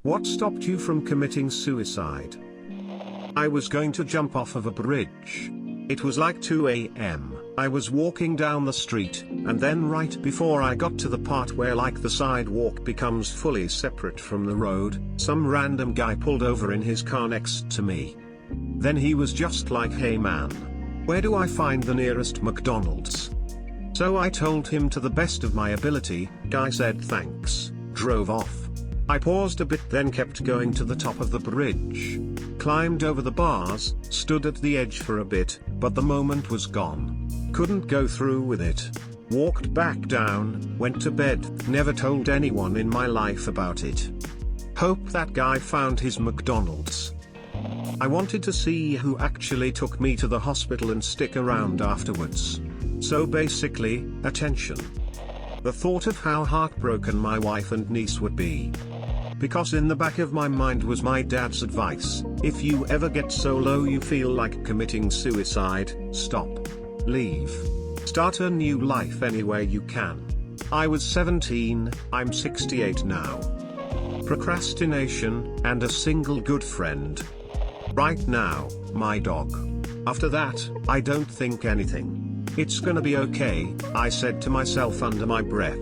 What stopped you from committing suicide? I was going to jump off of a bridge. It was like 2 a.m. I was walking down the street, and then right before I got to the part where like the sidewalk becomes fully separate from the road, some random guy pulled over in his car next to me. Then he was just like, "Hey man, where do I find the nearest McDonald's?" So I told him to the best of my ability. Guy said thanks, drove off. I paused a bit, then kept going to the top of the bridge. Climbed over the bars, stood at the edge for a bit, but the moment was gone. Couldn't go through with it. Walked back down, went to bed, never told anyone in my life about it. Hope that guy found his McDonald's. I wanted to see who actually took me to the hospital and stick around afterwards. So basically, attention. The thought of how heartbroken my wife and niece would be. Because in the back of my mind was my dad's advice: if you ever get so low you feel like committing suicide, stop. Leave. Start a new life anywhere you can. I was 17, I'm 68 now. Procrastination, and a single good friend. Right now, my dog. After that, I don't think anything. It's gonna be okay, I said to myself under my breath.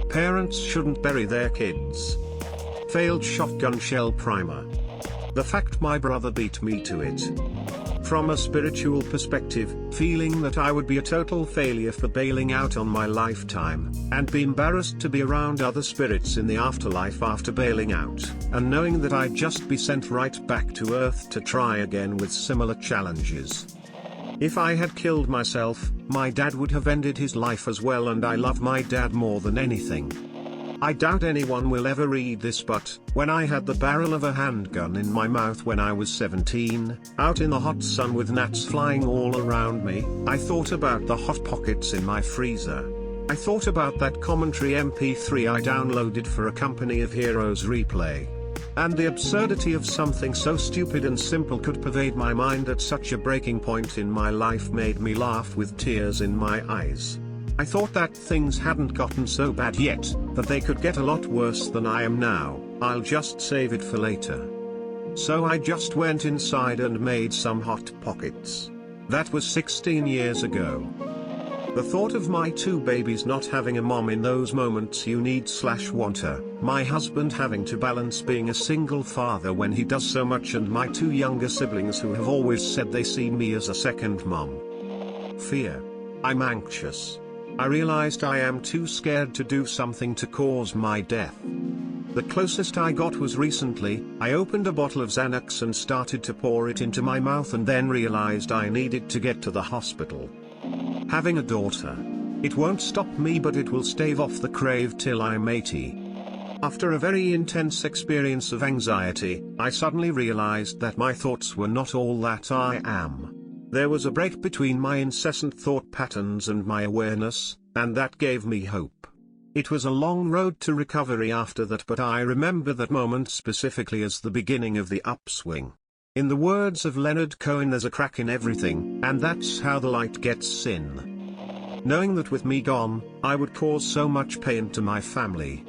Parents shouldn't bury their kids. Failed shotgun shell primer. The fact my brother beat me to it. From a spiritual perspective, feeling that I would be a total failure for bailing out on my lifetime, and be embarrassed to be around other spirits in the afterlife after bailing out, and knowing that I'd just be sent right back to Earth to try again with similar challenges. If I had killed myself, my dad would have ended his life as well, and I love my dad more than anything. I doubt anyone will ever read this, but when I had the barrel of a handgun in my mouth when I was 17, out in the hot sun with gnats flying all around me, I thought about the hot pockets in my freezer. I thought about that commentary MP3 I downloaded for a Company of Heroes replay. And the absurdity of something so stupid and simple could pervade my mind at such a breaking point in my life made me laugh with tears in my eyes. I thought that things hadn't gotten so bad yet, that they could get a lot worse than I am now. I'll just save it for later. So I just went inside and made some hot pockets. That was 16 years ago. The thought of my 2 babies not having a mom in those moments you need/want her, my husband having to balance being a single father when he does so much, and my 2 younger siblings who have always said they see me as a second mom. Fear. I'm anxious. I realized I am too scared to do something to cause my death. The closest I got was recently. I opened a bottle of Xanax and started to pour it into my mouth, and then realized I needed to get to the hospital. Having a daughter. It won't stop me, but it will stave off the crave till I'm 80. After a very intense experience of anxiety, I suddenly realized that my thoughts were not all that I am. There was a break between my incessant thought patterns and my awareness, and that gave me hope. It was a long road to recovery after that, but I remember that moment specifically as the beginning of the upswing. In the words of Leonard Cohen, there's a crack in everything, and that's how the light gets in. Knowing that with me gone, I would cause so much pain to my family.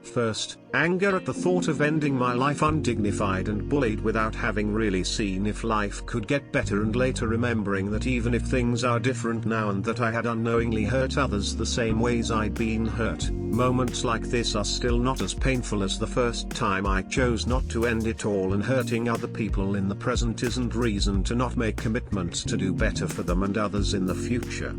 First, anger at the thought of ending my life undignified and bullied without having really seen if life could get better, and later remembering that even if things are different now and that I had unknowingly hurt others the same ways I'd been hurt, moments like this are still not as painful as the first time I chose not to end it all, and hurting other people in the present isn't reason to not make commitments to do better for them and others in the future.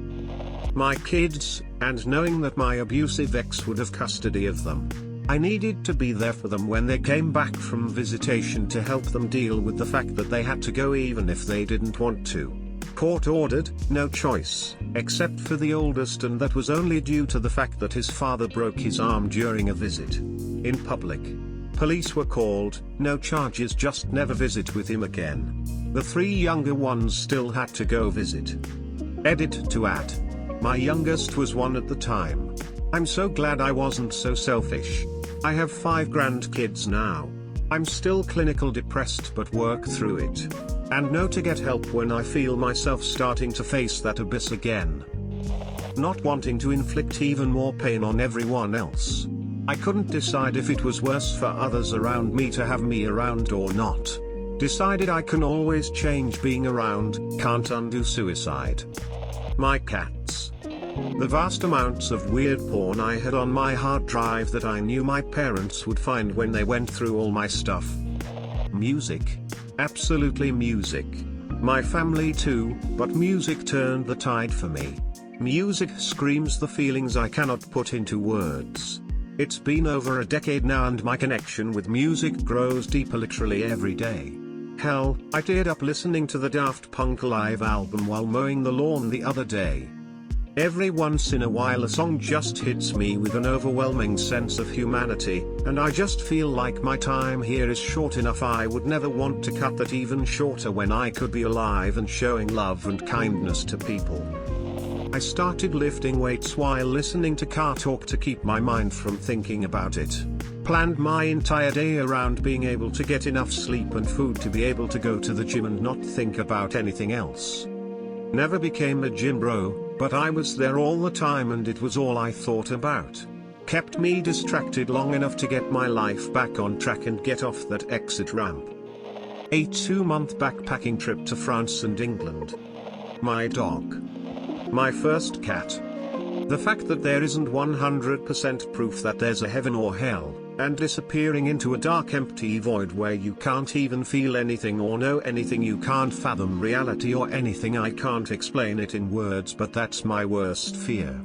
My kids, and knowing that my abusive ex would have custody of them. I needed to be there for them when they came back from visitation to help them deal with the fact that they had to go even if they didn't want to. Court ordered, no choice, except for the oldest, and that was only due to the fact that his father broke his arm during a visit. In public. Police were called, no charges, just never visit with him again. The 3 younger ones still had to go visit. Edit to add. My youngest was 1 at the time. I'm so glad I wasn't so selfish. I have 5 grandkids now. I'm still clinical depressed but work through it. And know to get help when I feel myself starting to face that abyss again. Not wanting to inflict even more pain on everyone else. I couldn't decide if it was worse for others around me to have me around or not. Decided I can always change being around, can't undo suicide. My cats. The vast amounts of weird porn I had on my hard drive that I knew my parents would find when they went through all my stuff. Music. Absolutely music. My family too, but music turned the tide for me. Music screams the feelings I cannot put into words. It's been over a decade now and my connection with music grows deeper literally every day. Hell, I teared up listening to the Daft Punk live album while mowing the lawn the other day. Every once in a while a song just hits me with an overwhelming sense of humanity, and I just feel like my time here is short enough. I would never want to cut that even shorter when I could be alive and showing love and kindness to people. I started lifting weights while listening to car talk to keep my mind from thinking about it. Planned my entire day around being able to get enough sleep and food to be able to go to the gym and not think about anything else. Never became a gym bro, but I was there all the time and it was all I thought about. Kept me distracted long enough to get my life back on track and get off that exit ramp. A 2-month backpacking trip to France and England. My dog. My first cat. The fact that there isn't 100% proof that there's a heaven or hell, and disappearing into a dark empty void where you can't even feel anything or know anything, you can't fathom reality or anything. I can't explain it in words, but that's my worst fear.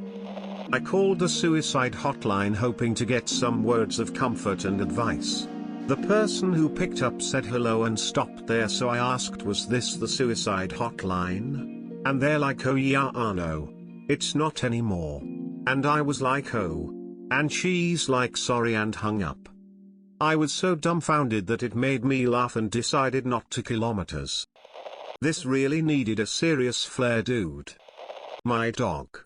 I called the suicide hotline hoping to get some words of comfort and advice. The person who picked up said hello and stopped there, so I asked, was this the suicide hotline? And they're like, oh yeah, no. It's not anymore. And I was like, oh. And she's like, sorry, and hung up. I was so dumbfounded that it made me laugh and decided not to kilometers. This really needed a serious flair, dude. My dog.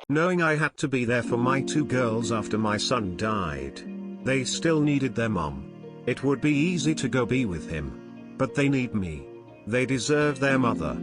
Knowing I had to be there for my 2 girls after my son died. They still needed their mom. It would be easy to go be with him. But they need me. They deserve their mother.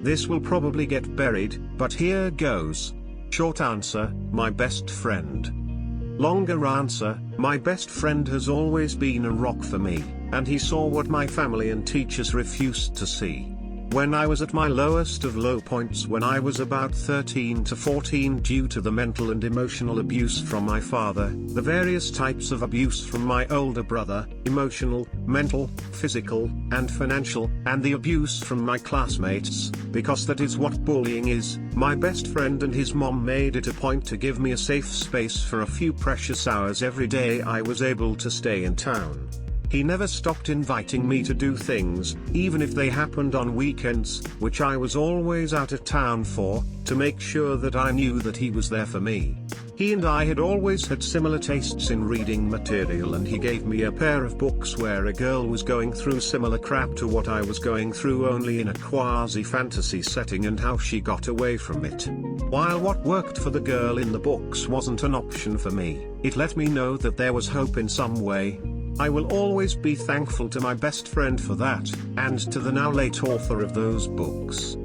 This will probably get buried, but here goes. Short answer, my best friend. Longer answer, my best friend has always been a rock for me, and he saw what my family and teachers refused to see. When I was at my lowest of low points when I was about 13 to 14 due to the mental and emotional abuse from my father, the various types of abuse from my older brother, emotional, mental, physical, and financial, and the abuse from my classmates, because that is what bullying is, my best friend and his mom made it a point to give me a safe space for a few precious hours every day I was able to stay in town. He never stopped inviting me to do things, even if they happened on weekends, which I was always out of town for, to make sure that I knew that he was there for me. He and I had always had similar tastes in reading material, and he gave me a pair of books where a girl was going through similar crap to what I was going through, only in a quasi-fantasy setting, and how she got away from it. While what worked for the girl in the books wasn't an option for me, it let me know that there was hope in some way. I will always be thankful to my best friend for that, and to the now late author of those books.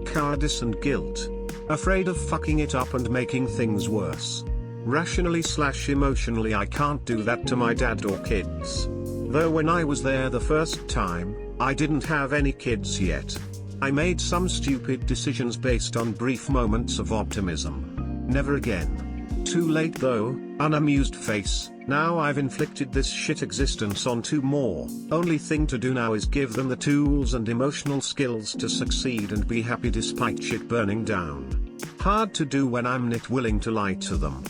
Cowardice and guilt. Afraid of fucking it up and making things worse. Rationally/emotionally I can't do that to my dad or kids. Though when I was there the first time, I didn't have any kids yet. I made some stupid decisions based on brief moments of optimism. Never again. Too late though, unamused face. Now I've inflicted this shit existence on 2 more. Only thing to do now is give them the tools and emotional skills to succeed and be happy despite shit burning down. Hard to do when I'm not willing to lie to them.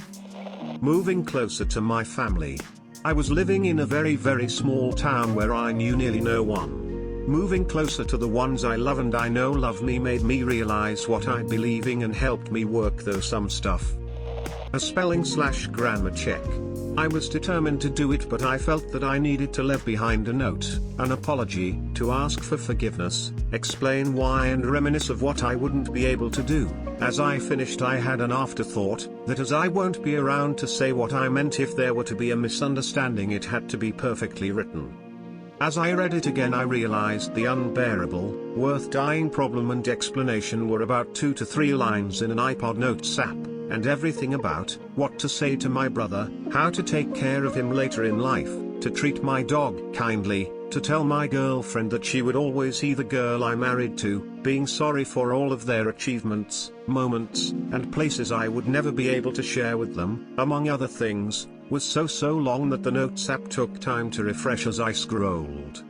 Moving closer to my family. I was living in a very small town where I knew nearly no one. Moving closer to the ones I love and I know love me made me realize what I'd be leaving and helped me work through some stuff. A spelling/grammar check. I was determined to do it, but I felt that I needed to leave behind a note, an apology, to ask for forgiveness, explain why and reminisce of what I wouldn't be able to do. As I finished I had an afterthought, that as I won't be around to say what I meant if there were to be a misunderstanding, it had to be perfectly written. As I read it again I realized the unbearable, worth dying problem and explanation were about 2 to 3 lines in an iPod Notes app, and everything about what to say to my brother, how to take care of him later in life, to treat my dog kindly, to tell my girlfriend that she would always see the girl I married to, being sorry for all of their achievements, moments, and places I would never be able to share with them, among other things, was so long that the notes app took time to refresh as I scrolled.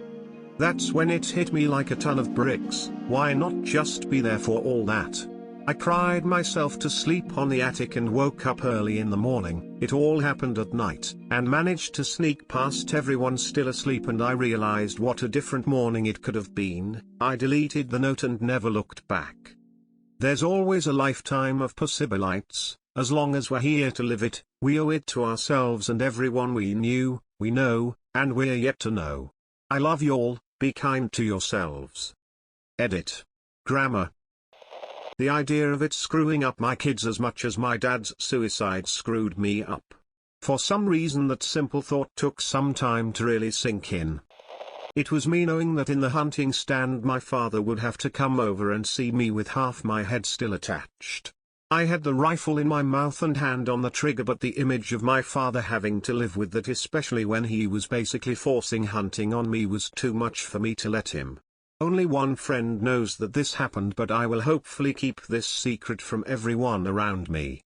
That's when it hit me like a ton of bricks. Why not just be there for all that? I cried myself to sleep on the attic and woke up early in the morning. It all happened at night, and managed to sneak past everyone still asleep, and I realized what a different morning it could have been. I deleted the note and never looked back. There's always a lifetime of possibilities. As long as we're here to live it, we owe it to ourselves and everyone we knew, we know, and we're yet to know. I love y'all. Be kind to yourselves. Edit. Grammar. The idea of it screwing up my kids as much as my dad's suicide screwed me up. For some reason that simple thought took some time to really sink in. It was me knowing that in the hunting stand my father would have to come over and see me with half my head still attached. I had the rifle in my mouth and hand on the trigger, but the image of my father having to live with that, especially when he was basically forcing hunting on me, was too much for me to let him. Only one friend knows that this happened, but I will hopefully keep this secret from everyone around me.